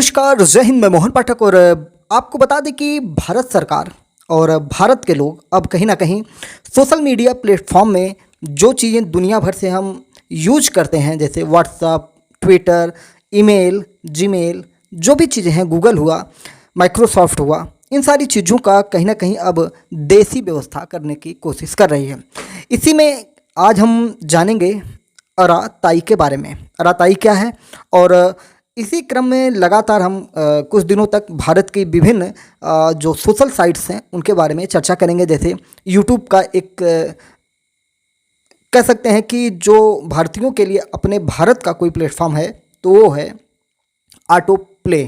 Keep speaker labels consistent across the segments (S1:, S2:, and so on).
S1: नमस्कार, जय हिंद। मैं मोहन पाठक और आपको बता दें कि भारत सरकार और भारत के लोग अब कहीं ना कहीं सोशल मीडिया प्लेटफॉर्म में जो चीज़ें दुनिया भर से हम यूज करते हैं, जैसे व्हाट्सअप, ट्विटर, ईमेल, जीमेल, जो भी चीज़ें हैं, गूगल हुआ, माइक्रोसॉफ्ट हुआ, इन सारी चीज़ों का कहीं ना कहीं अब देसी व्यवस्था करने की कोशिश कर रही है। इसी में आज हम जानेंगे अराताई के बारे में। अराताई क्या है, और इसी क्रम में लगातार हम कुछ दिनों तक भारत की विभिन्न जो सोशल साइट्स हैं उनके बारे में चर्चा करेंगे। जैसे यूट्यूब का एक कह सकते हैं कि जो भारतीयों के लिए अपने भारत का कोई प्लेटफॉर्म है तो वो है ऑटो प्ले।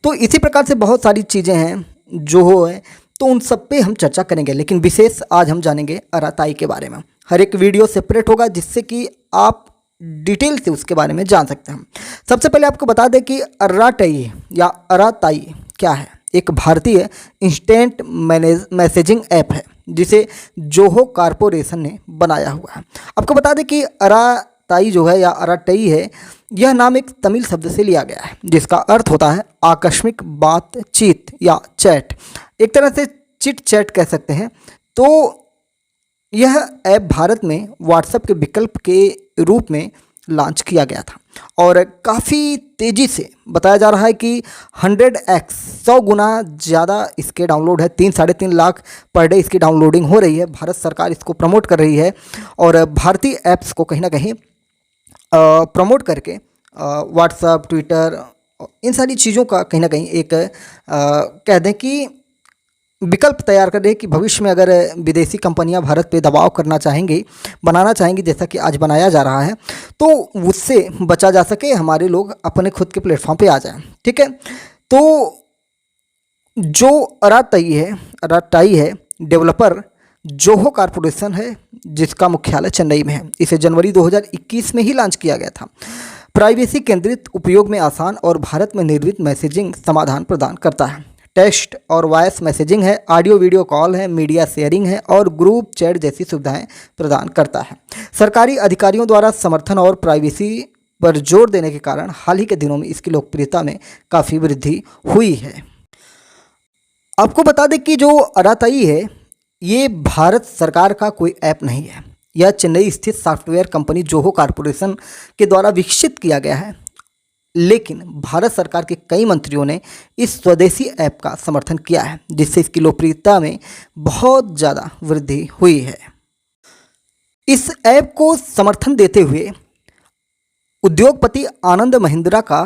S1: तो इसी प्रकार से बहुत सारी चीज़ें हैं जो हो है, तो उन सब पे हम चर्चा करेंगे। लेकिन विशेष आज हम जानेंगे अराताई के बारे में। हर एक वीडियो सेपरेट होगा जिससे कि आप डिटेल से उसके बारे में जान सकते हैं। सबसे पहले आपको बता दें कि अराताई या अराताई क्या है। एक भारतीय इंस्टेंट मैसेजिंग ऐप है जिसे जोहो कॉरपोरेशन ने बनाया हुआ है। आपको बता दें कि अराताई जो है या अराताई है, यह नाम एक तमिल शब्द से लिया गया है जिसका अर्थ होता है आकस्मिक बातचीत या चैट। एक तरह से चिट चैट कह सकते हैं। तो यह ऐप भारत में व्हाट्सएप के विकल्प के रूप में लॉन्च किया गया था और काफ़ी तेज़ी से बताया जा रहा है कि 100x 100 गुना ज़्यादा इसके डाउनलोड है। 3-3.5 लाख पर डे इसकी डाउनलोडिंग हो रही है। भारत सरकार इसको प्रमोट कर रही है और भारतीय ऐप्स को कहीं ना कहीं प्रमोट करके व्हाट्सएप, ट्विटर, इन सारी चीज़ों का कहीं ना कहीं एक कह दें कि विकल्प तैयार कर रहे हैं कि भविष्य में अगर विदेशी कंपनियां भारत पे दबाव करना चाहेंगी, बनाना चाहेंगी, जैसा कि आज बनाया जा रहा है, तो उससे बचा जा सके, हमारे लोग अपने खुद के प्लेटफॉर्म पे आ जाएं। ठीक है। तो जो अराताई है डेवलपर जोहो कॉरपोरेशन है जिसका मुख्यालय चेन्नई में है। इसे जनवरी 2021 में ही लॉन्च किया गया था। प्राइवेसी केंद्रित, उपयोग में आसान और भारत में निर्मित मैसेजिंग समाधान प्रदान करता है। टेक्स्ट और वॉइस मैसेजिंग है, ऑडियो वीडियो कॉल है, मीडिया शेयरिंग है और ग्रुप चैट जैसी सुविधाएं प्रदान करता है। सरकारी अधिकारियों द्वारा समर्थन और प्राइवेसी पर जोर देने के कारण हाल ही के दिनों में इसकी लोकप्रियता में काफ़ी वृद्धि हुई है। आपको बता दें कि जो अराताई है ये भारत सरकार का कोई ऐप नहीं है। यह चेन्नई स्थित सॉफ्टवेयर कंपनी जोहो कॉरपोरेशन के द्वारा विकसित किया गया है। लेकिन भारत सरकार के कई मंत्रियों ने इस स्वदेशी ऐप का समर्थन किया है जिससे इसकी लोकप्रियता में बहुत ज़्यादा वृद्धि हुई है। इस ऐप को समर्थन देते हुए उद्योगपति आनंद महिंद्रा का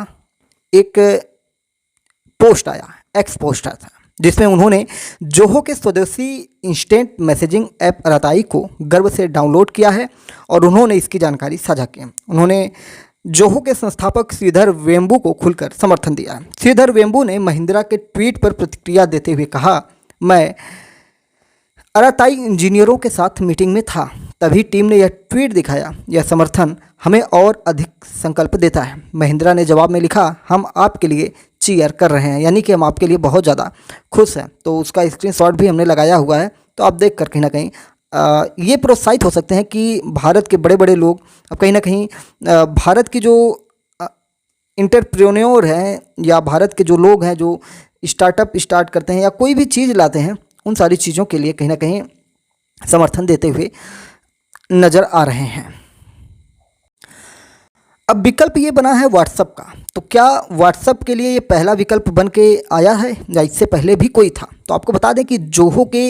S1: एक पोस्ट आया, एक्स पोस्ट आया था, जिसमें उन्होंने जोहो के स्वदेशी इंस्टेंट मैसेजिंग ऐप अराताई को गर्व से डाउनलोड किया है और उन्होंने इसकी जानकारी साझा की। उन्होंने जोहो के संस्थापक श्रीधर वेम्बू को खुलकर समर्थन दिया है। श्रीधर वेम्बू ने महिंद्रा के ट्वीट पर प्रतिक्रिया देते हुए कहा, मैं अराताई इंजीनियरों के साथ मीटिंग में था, तभी टीम ने यह ट्वीट दिखाया। यह समर्थन हमें और अधिक संकल्प देता है। महिंद्रा ने जवाब में लिखा, हम आपके लिए चीयर कर रहे हैं, यानी कि हम आपके लिए बहुत ज़्यादा खुश हैं। तो उसका स्क्रीनशॉट भी हमने लगाया हुआ है, तो आप देख कर कहीं ना कहीं ये प्रोत्साहित हो सकते हैं कि भारत के बड़े बड़े लोग अब कहीं ना कहीं भारत की जो इंटरप्रेन्योर हैं या भारत के जो लोग हैं जो स्टार्टअप स्टार्ट करते हैं या कोई भी चीज़ लाते हैं, उन सारी चीज़ों के लिए कहीं ना कहीं समर्थन देते हुए नज़र आ रहे हैं। अब विकल्प ये बना है व्हाट्सएप का। तो क्या व्हाट्सएप के लिए ये पहला विकल्प बन के आया है या इससे पहले भी कोई था? तो आपको बता दें कि जोहो के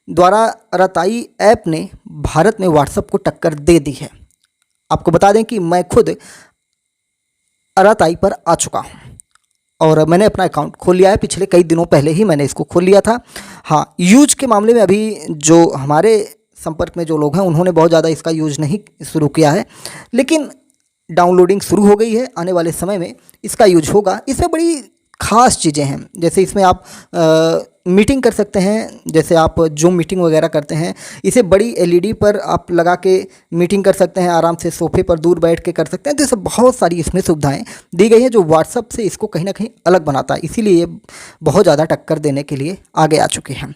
S1: द्वारा अराताई ऐप ने भारत में व्हाट्सएप को टक्कर दे दी है। आपको बता दें कि मैं खुद अराताई पर आ चुका हूं और मैंने अपना अकाउंट खोल लिया है। पिछले कई दिनों पहले ही मैंने इसको खोल लिया था। हाँ, यूज के मामले में अभी जो हमारे संपर्क में जो लोग हैं उन्होंने बहुत ज़्यादा इसका यूज नहीं शुरू किया है, लेकिन डाउनलोडिंग शुरू हो गई है। आने वाले समय में इसका यूज होगा। इसमें बड़ी ख़ास चीज़ें हैं, जैसे इसमें आप मीटिंग कर सकते हैं, जैसे आप जूम मीटिंग वगैरह करते हैं, इसे बड़ी एलईडी पर आप लगा के मीटिंग कर सकते हैं, आराम से सोफे पर दूर बैठ के कर सकते हैं। तो ये बहुत सारी इसमें सुविधाएं दी गई हैं जो व्हाट्सएप से इसको कहीं ना कहीं अलग बनाता है। इसीलिए ये बहुत ज़्यादा टक्कर देने के लिए आगे आ चुके हैं।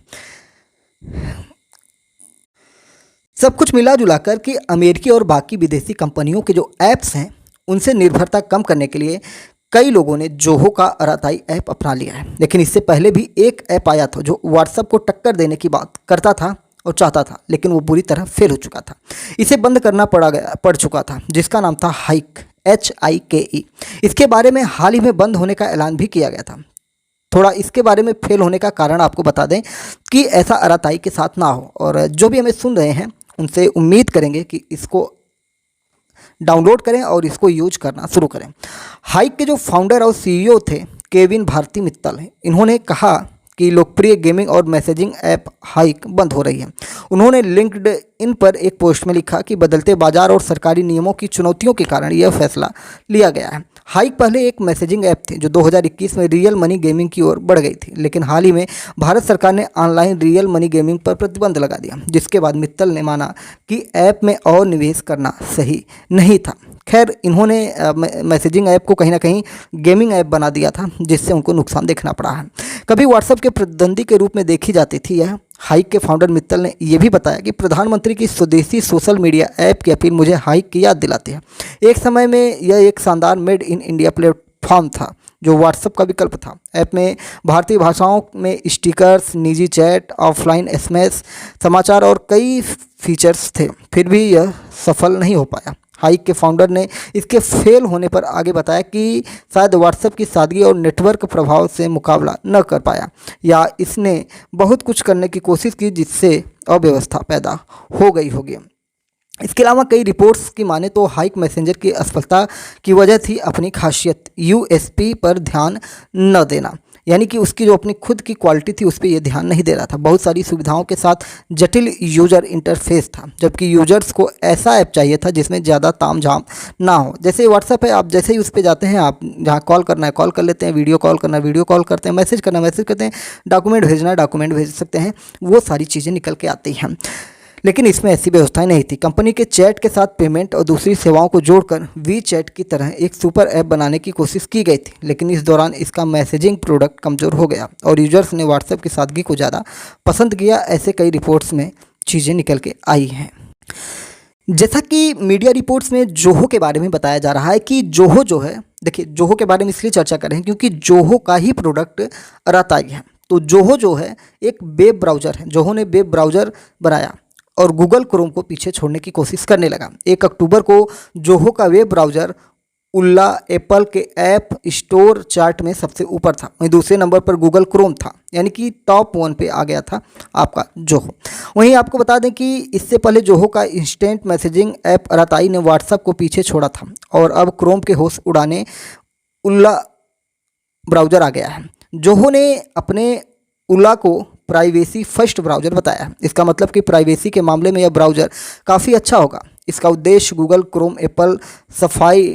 S1: सब कुछ मिला जुला कर कि अमेरिकी और बाकी विदेशी कंपनियों के जो ऐप्स हैं उनसे निर्भरता कम करने के लिए कई लोगों ने जोहो का अराताई ऐप अपना लिया है, लेकिन इससे पहले भी एक ऐप आया था जो व्हाट्सएप को टक्कर देने की बात करता था और चाहता था, लेकिन वो बुरी तरह फेल हो चुका था। इसे बंद करना पड़ चुका था, जिसका नाम था हाइक, HIKE। इसके बारे में हाल ही में बंद होने का ऐलान भी किया गया था। थोड़ा इसके बारे में फेल होने का कारण आपको बता दें कि ऐसा अराताई के साथ ना हो, और जो भी हमें सुन रहे हैं उनसे उम्मीद करेंगे कि इसको डाउनलोड करें और इसको यूज करना शुरू करें। हाइक के जो फाउंडर और CEO थे केविन भारती मित्तल हैं, इन्होंने कहा कि लोकप्रिय गेमिंग और मैसेजिंग ऐप हाइक बंद हो रही है। उन्होंने लिंक्डइन पर एक पोस्ट में लिखा कि बदलते बाजार और सरकारी नियमों की चुनौतियों के कारण यह फैसला लिया गया है। हाइक पहले एक मैसेजिंग ऐप थी जो 2021 में रियल मनी गेमिंग की ओर बढ़ गई थी, लेकिन हाल ही में भारत सरकार ने ऑनलाइन रियल मनी गेमिंग पर प्रतिबंध लगा दिया, जिसके बाद मित्तल ने माना कि ऐप में और निवेश करना सही नहीं था। खैर, इन्होंने मैसेजिंग ऐप को कहीं ना कहीं गेमिंग ऐप बना दिया था, जिससे उनको नुकसान देखना पड़ा है। कभी व्हाट्सएप के प्रतिद्वंदी के रूप में देखी जाती थी यह। हाइक के फाउंडर मित्तल ने यह भी बताया कि प्रधानमंत्री की स्वदेशी सोशल मीडिया ऐप की अपील मुझे हाइक की याद दिलाती है। एक समय में यह एक शानदार मेड इन इंडिया प्लेटफॉर्म था जो व्हाट्सएप का विकल्प था। ऐप में भारतीय भाषाओं में स्टिकर्स, निजी चैट, ऑफलाइन SMS, समाचार और कई फीचर्स थे, फिर भी यह सफल नहीं हो पाया। हाइक के फाउंडर ने इसके फेल होने पर आगे बताया कि शायद व्हाट्सएप की सादगी और नेटवर्क प्रभाव से मुकाबला न कर पाया, या इसने बहुत कुछ करने की कोशिश की जिससे अव्यवस्था पैदा हो गई होगी। इसके अलावा कई रिपोर्ट्स की माने तो हाइक मैसेंजर की असफलता की वजह थी अपनी खासियत USP पर ध्यान न देना, यानी कि उसकी जो अपनी खुद की क्वालिटी थी उस पर यह ध्यान नहीं दे रहा था। बहुत सारी सुविधाओं के साथ जटिल यूजर इंटरफेस था, जबकि यूजर्स को ऐसा ऐप चाहिए था जिसमें ज़्यादा तामझाम ना हो। जैसे व्हाट्सएप है, आप जैसे ही उस पर जाते हैं, आप जहाँ कॉल करना है कॉल कर लेते हैं, वीडियो कॉल करना है वीडियो कॉल करते हैं, मैसेज करना है मैसेज करते हैं, डॉक्यूमेंट भेजना है डॉक्यूमेंट भेज सकते हैं, वो सारी चीज़ें निकल के आती हैं। लेकिन इसमें ऐसी व्यवस्थाएं नहीं थी। कंपनी के चैट के साथ पेमेंट और दूसरी सेवाओं को जोड़कर WeChat की तरह एक सुपर ऐप बनाने की कोशिश की गई थी, लेकिन इस दौरान इसका मैसेजिंग प्रोडक्ट कमज़ोर हो गया और यूजर्स ने व्हाट्सएप की सादगी को ज़्यादा पसंद किया। ऐसे कई रिपोर्ट्स में चीज़ें निकल के आई हैं। जैसा कि मीडिया रिपोर्ट्स में जोहो के बारे में बताया जा रहा है कि जोहो जो है, देखिए जोहो के बारे में इसलिए चर्चा कर रहे हैं क्योंकि जोहो का ही प्रोडक्ट अराताई है। तो जोहो जो है एक वेब ब्राउज़र है। जोहो ने वेब ब्राउज़र बनाया और गूगल क्रोम को पीछे छोड़ने की कोशिश करने लगा। 1 अक्टूबर को जोहो का वेब ब्राउज़र उल्ला एप्पल के ऐप स्टोर चार्ट में सबसे ऊपर था, वहीं दूसरे नंबर पर गूगल क्रोम था, यानी कि टॉप 1 पे आ गया था आपका जोहो। वहीं आपको बता दें कि इससे पहले जोहो का इंस्टेंट मैसेजिंग ऐप अराताई ने व्हाट्सएप को पीछे छोड़ा था और अब क्रोम के होश उड़ाने उल्ला ब्राउज़र आ गया है। जोहो ने अपने उल्ला को प्राइवेसी फर्स्ट ब्राउज़र बताया। इसका मतलब कि प्राइवेसी के मामले में यह ब्राउज़र काफ़ी अच्छा होगा। इसका उद्देश्य गूगल क्रोम, एप्पल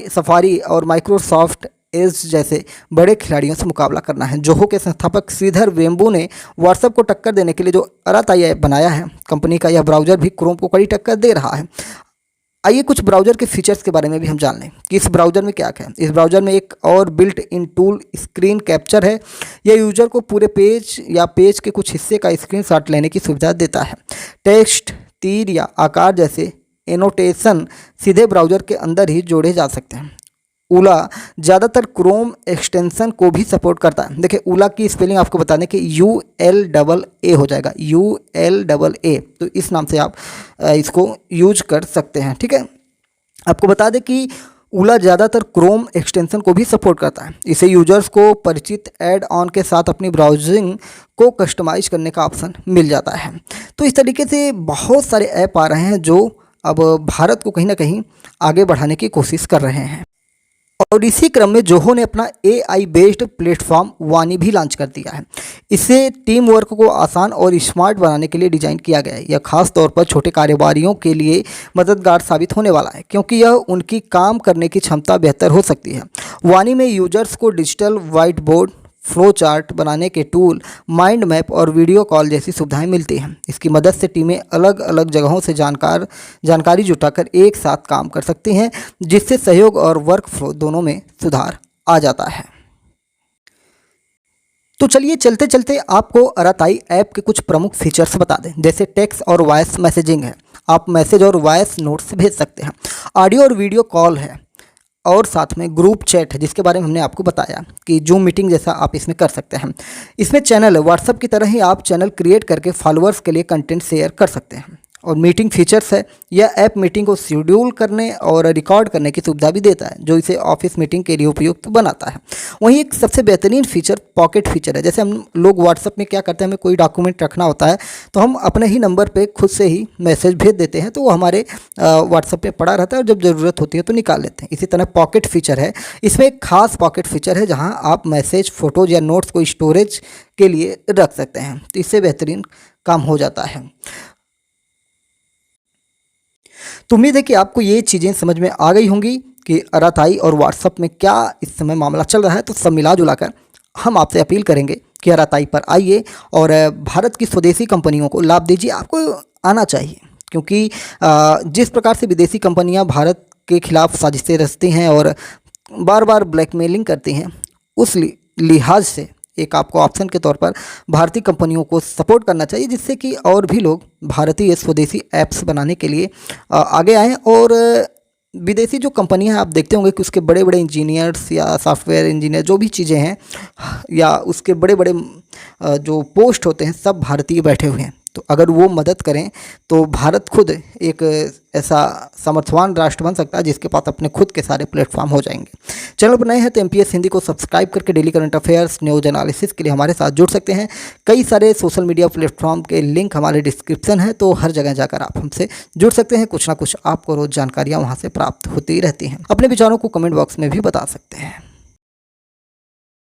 S1: सफारी और माइक्रोसॉफ्ट एज जैसे बड़े खिलाड़ियों से मुकाबला करना है। जोहो के संस्थापक श्रीधर वेम्बू ने व्हाट्सएप को टक्कर देने के लिए जो अराताई ऐप बनाया है, कंपनी का यह ब्राउज़र भी क्रोम को कड़ी टक्कर दे रहा है। आइए कुछ ब्राउज़र के फीचर्स के बारे में भी हम जान लें कि इस ब्राउज़र में क्या क्या है। इस ब्राउज़र में एक और built in tool screen capture है। यह यूज़र को पूरे पेज या पेज के कुछ हिस्से का स्क्रीनशॉट लेने की सुविधा देता है। टेक्स्ट, तीर या आकार जैसे एनोटेशन सीधे ब्राउज़र के अंदर ही जोड़े जा सकते हैं। उला ज़्यादातर क्रोम एक्सटेंशन को भी सपोर्ट करता है। देखिए उला की स्पेलिंग आपको बता दें कि ULAA हो जाएगा, ULAA। तो इस नाम से आप इसको यूज कर सकते हैं, ठीक है। आपको बता दें कि उला ज़्यादातर क्रोम एक्सटेंशन को भी सपोर्ट करता है। इसे यूजर्स को परिचित ऐड ऑन के साथ अपनी ब्राउजिंग को कस्टमाइज करने का ऑप्शन मिल जाता है। तो इस तरीके से बहुत सारे ऐप आ रहे हैं जो अब भारत को कहीं ना कहीं आगे बढ़ाने की कोशिश कर रहे हैं। और इसी क्रम में जोहो ने अपना AI बेस्ड प्लेटफॉर्म वानी भी लॉन्च कर दिया है। इसे टीम वर्क को आसान और स्मार्ट बनाने के लिए डिज़ाइन किया गया है। यह खास तौर पर छोटे कारोबारियों के लिए मददगार साबित होने वाला है, क्योंकि यह उनकी काम करने की क्षमता बेहतर हो सकती है। वानी में यूजर्स को digital white board, flow chart बनाने के टूल, माइंड मैप और वीडियो कॉल जैसी सुविधाएं मिलती हैं। इसकी मदद से टीमें अलग अलग जगहों से जानकारी जुटाकर एक साथ काम कर सकती हैं, जिससे सहयोग और वर्क फ्लो दोनों में सुधार आ जाता है। तो चलिए चलते चलते आपको अराताई ऐप के कुछ प्रमुख फीचर्स बता दें। जैसे टेक्स्ट और वॉइस मैसेजिंग है, आप मैसेज और वॉइस नोट्स भेज सकते हैं। ऑडियो और वीडियो कॉल है, और साथ में ग्रुप चैट है जिसके बारे में हमने आपको बताया कि जूम मीटिंग जैसा आप इसमें कर सकते हैं। इसमें चैनल है, व्हाट्सएप की तरह ही आप चैनल क्रिएट करके फॉलोअर्स के लिए कंटेंट शेयर कर सकते हैं। और मीटिंग फीचर्स है, यह ऐप मीटिंग को शेड्यूल करने और रिकॉर्ड करने की सुविधा भी देता है जो इसे ऑफिस मीटिंग के लिए उपयुक्त बनाता है। वहीं एक सबसे बेहतरीन फीचर पॉकेट फीचर है। जैसे हम लोग व्हाट्सएप में क्या करते हैं, हमें कोई डॉक्यूमेंट रखना होता है तो हम अपने ही नंबर पे खुद से ही मैसेज भेज देते हैं, तो वो हमारे व्हाट्सएप पे पड़ा रहता है और जब ज़रूरत होती है तो निकाल लेते हैं। इसी तरह पॉकेट फीचर है, इसमें एक खास पॉकेट फीचर है जहाँ आप मैसेज, फोटोज़ या नोट्स को स्टोरेज के लिए रख सकते हैं, तो इससे बेहतरीन काम हो जाता है। तो उम्मीद है कि आपको ये चीज़ें समझ में आ गई होंगी कि अराताई और व्हाट्सएप में क्या इस समय मामला चल रहा है। तो सब मिला जुला कर हम आपसे अपील करेंगे कि अराताई पर आइए और भारत की स्वदेशी कंपनियों को लाभ दीजिए। आपको आना चाहिए, क्योंकि जिस प्रकार से विदेशी कंपनियां भारत के खिलाफ साजिशें रचती हैं और बार बार ब्लैकमेलिंग करती हैं, उस लिहाज से एक आपको ऑप्शन के तौर पर भारतीय कंपनियों को सपोर्ट करना चाहिए, जिससे कि और भी लोग भारतीय स्वदेशी ऐप्स बनाने के लिए आगे आएँ। और विदेशी जो कंपनियां हैं, आप देखते होंगे कि उसके बड़े बड़े इंजीनियर्स या सॉफ्टवेयर इंजीनियर जो भी चीज़ें हैं या उसके बड़े बड़े जो पोस्ट होते हैं, सब भारतीय बैठे हुए हैं। तो अगर वो मदद करें तो भारत खुद एक ऐसा सामर्थ्यवान राष्ट्र बन सकता है जिसके पास अपने खुद के सारे प्लेटफॉर्म हो जाएंगे। चैनल पर नए हैं तो MPS हिंदी को सब्सक्राइब करके daily current affairs, news analysis के लिए हमारे साथ जुड़ सकते हैं। कई सारे सोशल मीडिया प्लेटफॉर्म के लिंक हमारे डिस्क्रिप्शन है, तो हर जगह जाकर आप हमसे जुड़ सकते हैं। कुछ ना कुछ आपको रोज़ जानकारियाँ वहाँ से प्राप्त होती रहती हैं। अपने विचारों को कमेंट बॉक्स में भी बता सकते हैं।